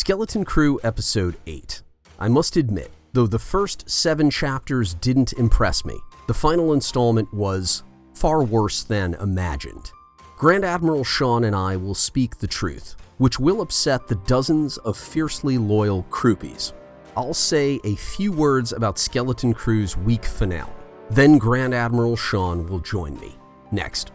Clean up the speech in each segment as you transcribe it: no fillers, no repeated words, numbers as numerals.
Skeleton Crew Episode 8. I must admit, though the first 7 chapters didn't impress me, the final installment was far worse than imagined. Grand Admiral Sean and I will speak the truth, which will upset the dozens of fiercely loyal croupies. I'll say a few words about Skeleton Crew's week finale. Then Grand Admiral Sean will join me. Next.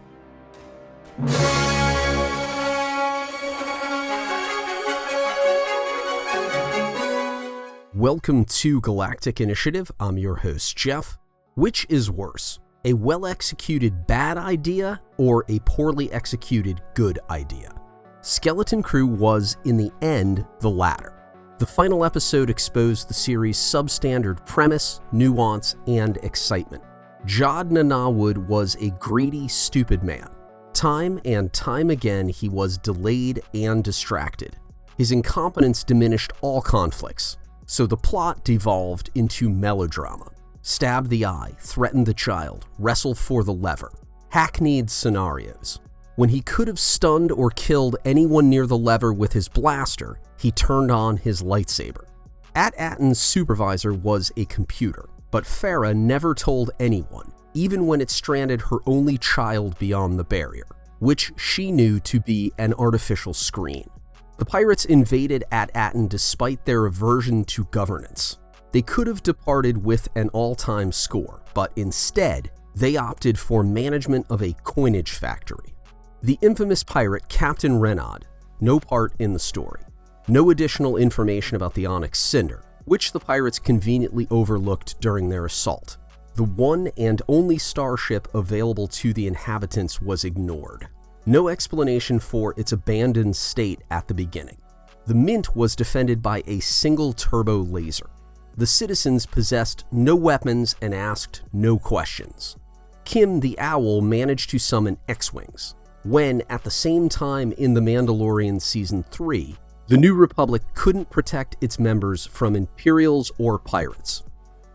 Welcome to Galactic Initiative. I'm your host, Jeff. Which is worse, a well-executed bad idea or a poorly executed good idea? Skeleton Crew was, in the end, the latter. The final episode exposed the series' substandard premise, nuance, and excitement. Jod Nanawood was a greedy, stupid man. Time and time again, he was delayed and distracted. His incompetence diminished all conflicts. So the plot devolved into melodrama. Stab the eye, threaten the child, wrestle for the lever. Hackneyed scenarios. When he could have stunned or killed anyone near the lever with his blaster, he turned on his lightsaber. At-Atten's supervisor was a computer, but Farah never told anyone, even when it stranded her only child beyond the barrier, which she knew to be an artificial screen. The pirates invaded At-Atten despite their aversion to governance. They could have departed with an all-time score, but instead, they opted for management of a coinage factory. The infamous pirate Captain Renaud, no part in the story. No additional information about the Onyx Cinder, which the pirates conveniently overlooked during their assault. The one and only starship available to the inhabitants was ignored. No explanation for its abandoned state at the beginning. The Mint was defended by a single turbo laser. The citizens possessed no weapons and asked no questions. Kim the Owl managed to summon X-Wings, when at the same time in The Mandalorian Season 3, the New Republic couldn't protect its members from Imperials or pirates.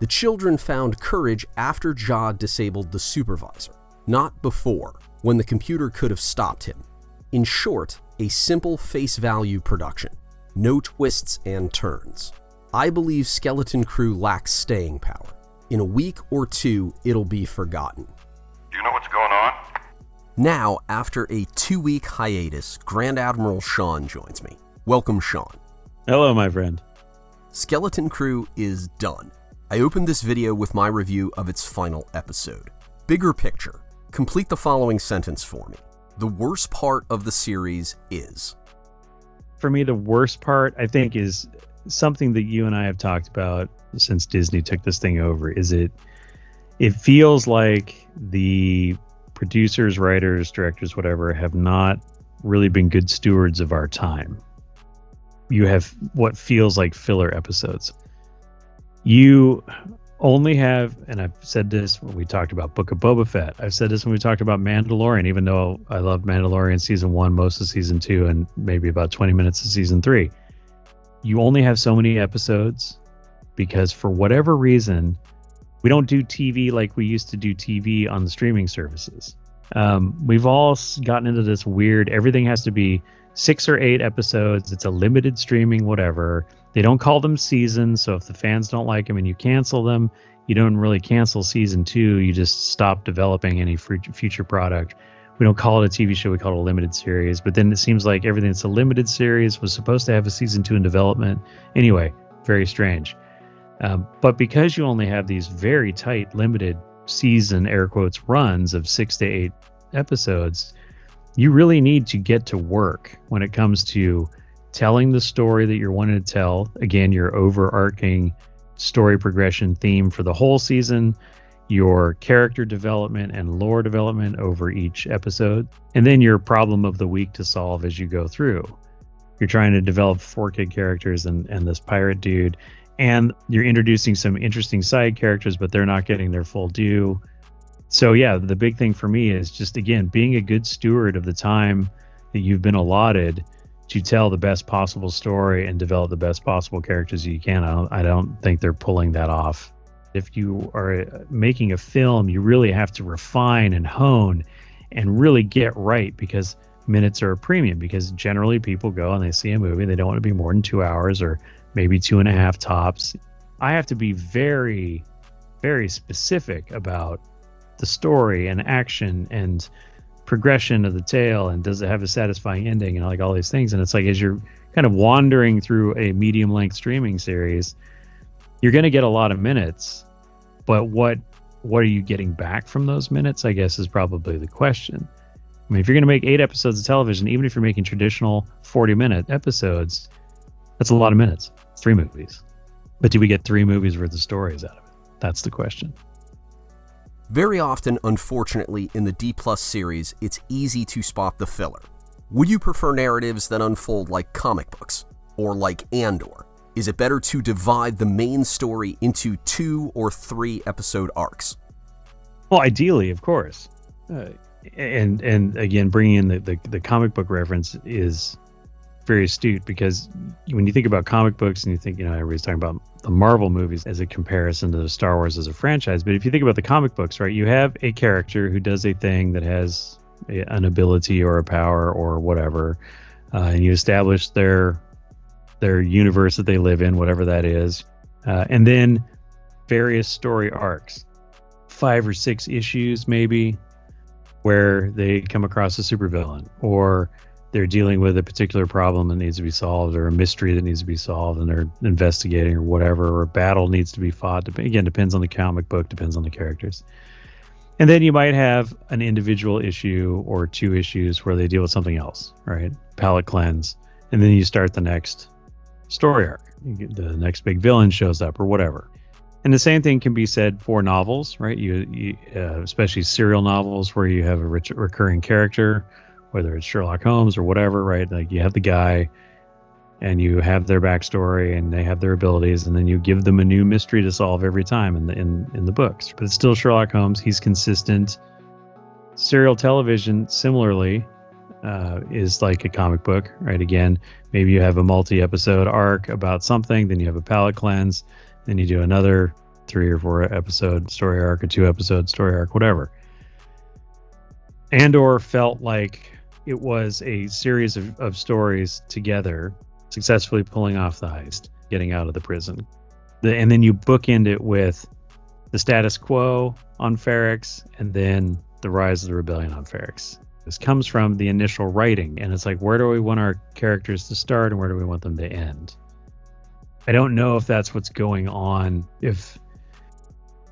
The children found courage after Jod disabled the supervisor, not before, when the computer could have stopped him. In short, a simple face value production. No twists and turns. I believe Skeleton Crew lacks staying power. In a week or two, it'll be forgotten. Do you know what's going on? Now, after a 2-week hiatus, Grand Admiral Sean joins me. Welcome, Sean. Hello, my friend. Skeleton Crew is done. I opened this video with my review of its final episode. Bigger picture. Complete the following sentence for me. The worst part of the series is... For me, the worst part, I think, is something that you and I have talked about since Disney took this thing over, is it feels like the producers, writers, directors, whatever, have not really been good stewards of our time. You have what feels like filler episodes. You only have, and I've said this when we talked about Book of Boba Fett. I've said this when we talked about Mandalorian, even though I love Mandalorian Season 1, most of Season 2, and maybe about 20 minutes of Season 3. You only have so many episodes because for whatever reason, we don't do TV like we used to do TV on the streaming services. We've all gotten into this weird, everything has to be 6 or 8 episodes. It's a limited streaming, whatever. They don't call them seasons, so if the fans don't like them and you cancel them, you don't really cancel Season 2. You just stop developing any future product. We don't call it a TV show. We call it a limited series. But then it seems like everything that's a limited series was supposed to have a Season 2 in development. Anyway, very strange. But because you only have these very tight, limited season, air quotes, runs of 6 to 8 episodes, you really need to get to work when it comes to telling the story that you're wanting to tell. Again, your overarching story progression theme for the whole season, your character development and lore development over each episode, and then your problem of the week to solve as you go through. You're trying to develop 4 kid characters and this pirate dude, and you're introducing some interesting side characters, but they're not getting their full due. So yeah, the big thing for me is just, again, being a good steward of the time that you've been allotted to tell the best possible story and develop the best possible characters you can. I don't think they're pulling that off. If you are making a film, you really have to refine and hone and really get right, because minutes are a premium, because generally people go and they see a movie, they don't want to be more than 2 hours or maybe 2.5 tops. I have to be very, very specific about the story and action and progression of the tale, and does it have a satisfying ending, and like all these things. And it's like, as you're kind of wandering through a medium length streaming series, you're going to get a lot of minutes, but what are you getting back from those minutes, I guess, is probably the question. I mean, if you're going to make 8 episodes of television, even if you're making traditional 40-minute episodes, that's a lot of minutes. It's 3 movies. But do we get 3 movies worth of stories out of it? That's the question. Very often, unfortunately, in the D+ series, it's easy to spot the filler. Would you prefer narratives that unfold like comic books, or like Andor? Is it better to divide the main story into 2 or 3 episode arcs? Well, ideally, of course. And again, bringing in the comic book reference is very astute, because when you think about comic books and you think, everybody's talking about the Marvel movies as a comparison to the Star Wars as a franchise. But if you think about the comic books, right, you have a character who does a thing that has an ability or a power or whatever, and you establish their universe that they live in, whatever that is, and then various story arcs, 5 or 6 issues maybe, where they come across a supervillain, or they're dealing with a particular problem that needs to be solved, or a mystery that needs to be solved and they're investigating, or whatever, or a battle needs to be fought. Again, depends on the comic book, depends on the characters. And then you might have an individual issue or 2 issues where they deal with something else, right? Palate cleanse. And then you start the next story arc. The next big villain shows up or whatever. And the same thing can be said for novels, right? You especially serial novels where you have a recurring character, whether it's Sherlock Holmes or whatever, right? Like you have the guy and you have their backstory and they have their abilities, and then you give them a new mystery to solve every time in the books. But it's still Sherlock Holmes. He's consistent. Serial television, similarly, is like a comic book, right? Again, maybe you have a multi-episode arc about something, then you have a palate cleanse, then you do another 3 or 4 episode story arc, a 2-episode story arc, whatever. Andor felt like it was a series of stories together, successfully pulling off the heist, getting out of the prison. And then you bookend it with the status quo on Ferrix, and then the rise of the rebellion on Ferrix. This comes from the initial writing, and it's like, where do we want our characters to start and where do we want them to end? I don't know if that's what's going on, if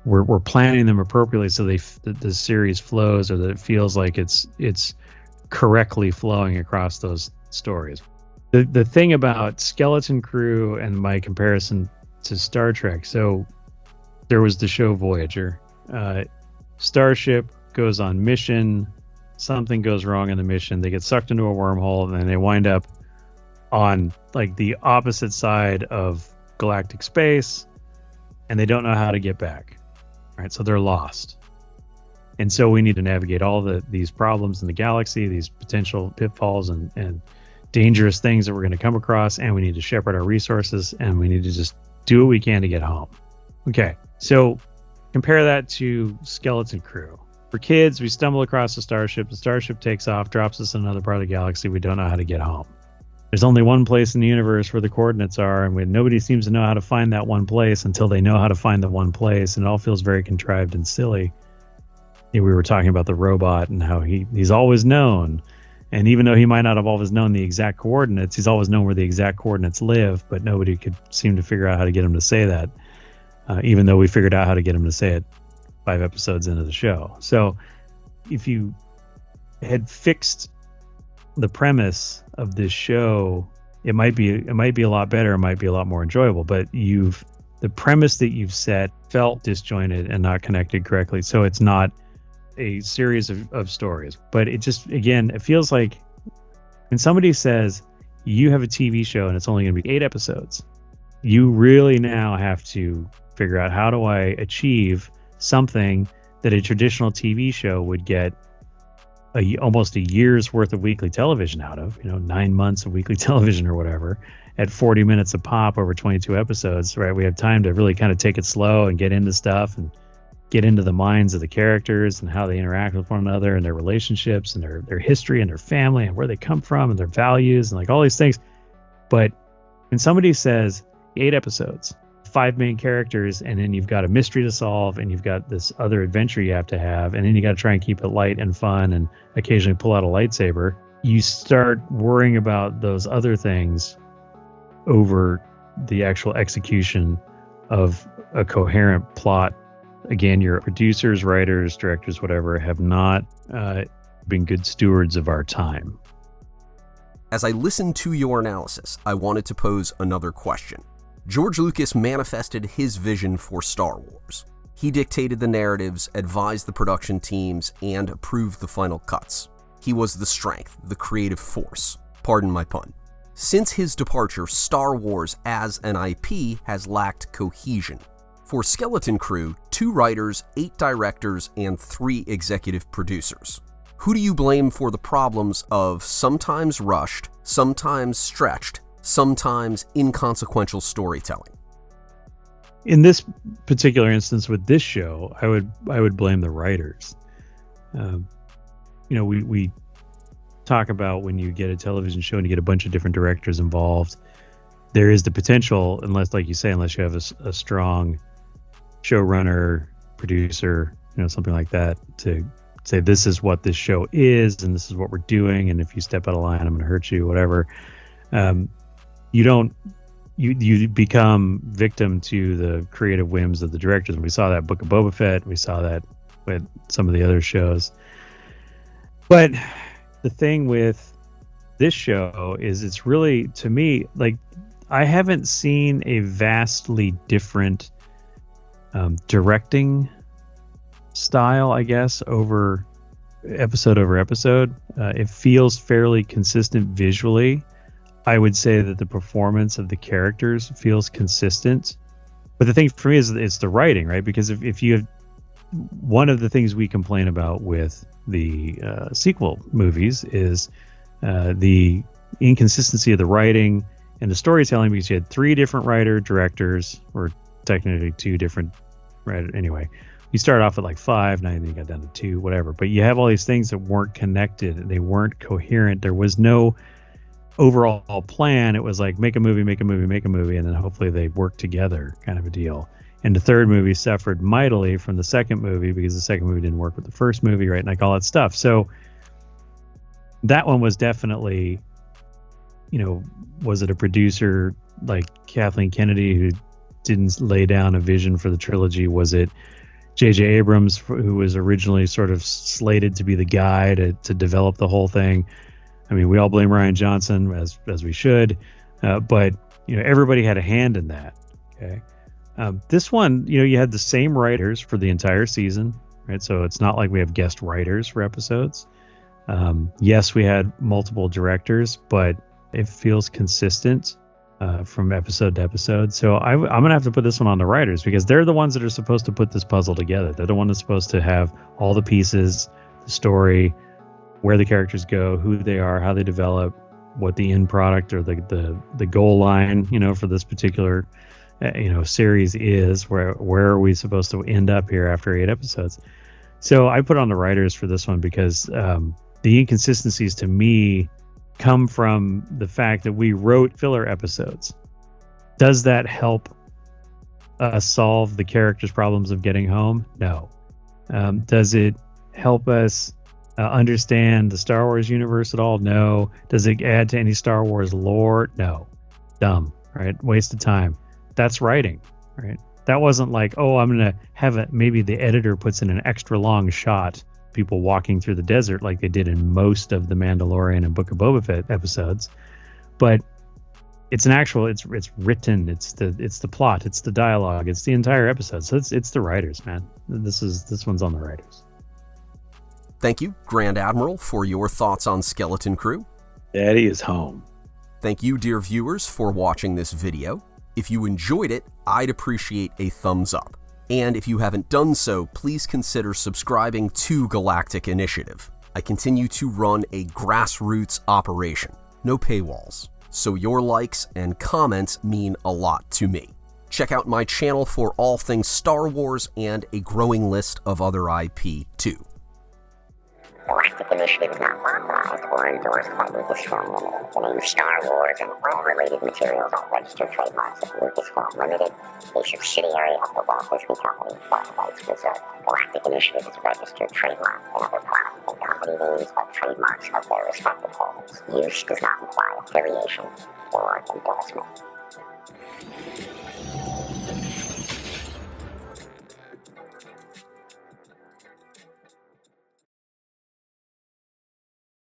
we're planning them appropriately so the series flows, or that it feels like it's correctly flowing across those stories. The thing about Skeleton Crew and my comparison to Star Trek, so there was the show Voyager. Starship goes on mission, something goes wrong in the mission, they get sucked into a wormhole, and then they wind up on like the opposite side of galactic space, and they don't know how to get back, right? So they're lost. And so we need to navigate all these problems in the galaxy, these potential pitfalls and dangerous things that we're going to come across, and we need to shepherd our resources, and we need to just do what we can to get home. Okay, so compare that to Skeleton Crew. For kids, we stumble across the starship takes off, drops us in another part of the galaxy, we don't know how to get home. There's only one place in the universe where the coordinates are, and nobody seems to know how to find that one place until they know how to find the one place, and it all feels very contrived and silly. We were talking about the robot and how he's always known, and even though he might not have always known the exact coordinates, he's always known where the exact coordinates live, but nobody could seem to figure out how to get him to say that, even though we figured out how to get him to say it 5 episodes into the show. So if you had fixed the premise of this show, it might be a lot better, it might be a lot more enjoyable, but the premise that you've set felt disjointed and not connected correctly. So it's not a series of stories, but it just, again, it feels like when somebody says you have a TV show and it's only going to be 8 episodes, you really now have to figure out, how do I achieve something that a traditional TV show would get almost a year's worth of weekly television out of, 9 months of weekly television or whatever, at 40 minutes a pop over 22 episodes, right? We have time to really kind of take it slow and get into stuff and get into the minds of the characters and how they interact with one another and their relationships and their history and their family and where they come from and their values and like all these things. But when somebody says 8 episodes, 5 main characters, and then you've got a mystery to solve and you've got this other adventure you have to have, and then you got to try and keep it light and fun and occasionally pull out a lightsaber, you start worrying about those other things over the actual execution of a coherent plot. Again, your producers, writers, directors, whatever, have not been good stewards of our time. As I listened to your analysis, I wanted to pose another question. George Lucas manifested his vision for Star Wars. He dictated the narratives, advised the production teams, and approved the final cuts. He was the strength, the creative force. Pardon my pun. Since his departure, Star Wars as an IP has lacked cohesion. For Skeleton Crew, 2 writers, 8 directors, and 3 executive producers. Who do you blame for the problems of sometimes rushed, sometimes stretched, sometimes inconsequential storytelling? In this particular instance with this show, I would blame the writers. We talk about when you get a television show and you get a bunch of different directors involved, there is the potential, unless, like you say, unless you have a strong showrunner, producer, something like that, to say this is what this show is and this is what we're doing, and if you step out of line, I'm going to hurt you, whatever. You become victim to the creative whims of the directors. And we saw that Book of Boba Fett. We saw that with some of the other shows. But the thing with this show is it's really, to me, like, I haven't seen a vastly different directing style, I guess, over episode. It feels fairly consistent visually. I would say that the performance of the characters feels consistent. But the thing for me is it's the writing, right? Because if you have, one of the things we complain about with the sequel movies is the inconsistency of the writing and the storytelling, because you had 3 different directors, or technically 2 different writers. Anyway, you start off at like 5, now you got down to 2, whatever. But you have all these things that weren't connected. They weren't coherent. There was no overall plan. It was like make a movie, and then hopefully they work together, kind of a deal. And the third movie suffered mightily from the second movie because the second movie didn't work with the first movie, right? And like all that stuff. So that one was definitely, was it a producer like Kathleen Kennedy who didn't lay down a vision for the trilogy? Was it J.J. Abrams, who was originally sort of slated to be the guy to develop the whole thing? I mean, we all blame Rian Johnson, as we should, but everybody had a hand in that. Okay, this one, you had the same writers for the entire season, right? So it's not like we have guest writers for episodes. Yes, we had multiple directors, but it feels consistent from episode to episode. So I'm gonna have to put this one on the writers, because they're the ones that are supposed to put this puzzle together. They're the one that's supposed to have all the pieces, the story, where the characters go, who they are, how they develop, what the end product or the goal line, for this particular, series is. Where are we supposed to end up here after 8 episodes? So I put on the writers for this one because the inconsistencies to me come from the fact that we wrote filler episodes. Does that help us solve the characters' problems of getting home? No. Does it help us understand the Star Wars universe at all? No. Does it add to any Star Wars lore? No. Dumb, right? Waste of time. That's writing, right? That wasn't like, oh, I'm going to have it. Maybe the editor puts in an extra long shot, people walking through the desert like they did in most of the Mandalorian and Book of Boba Fett episodes. But it's an actual, it's written, it's the plot, it's the dialogue, it's the entire episode. So it's the writers, man. This one's on the writers. Thank you, Grand Admiral, for your thoughts on Skeleton Crew. Daddy is home. Thank you, dear viewers, for watching this video. If you enjoyed it, I'd appreciate a thumbs up. And if you haven't done so, please consider subscribing to Galactic Initiative. I continue to run a grassroots operation, no paywalls, so your likes and comments mean a lot to me. Check out my channel for all things Star Wars and a growing list of other IP, too. Galactic Initiative is not authorized or endorsed by Lucasfilm Limited. The name Star Wars and all related materials are registered trademarks of Lucasfilm Limited, a subsidiary of the Walt Disney Company, all rights reserved. Galactic Initiative is a registered trademark, and other product and company names are trademarks of their respective holders. Use does not imply affiliation or endorsement.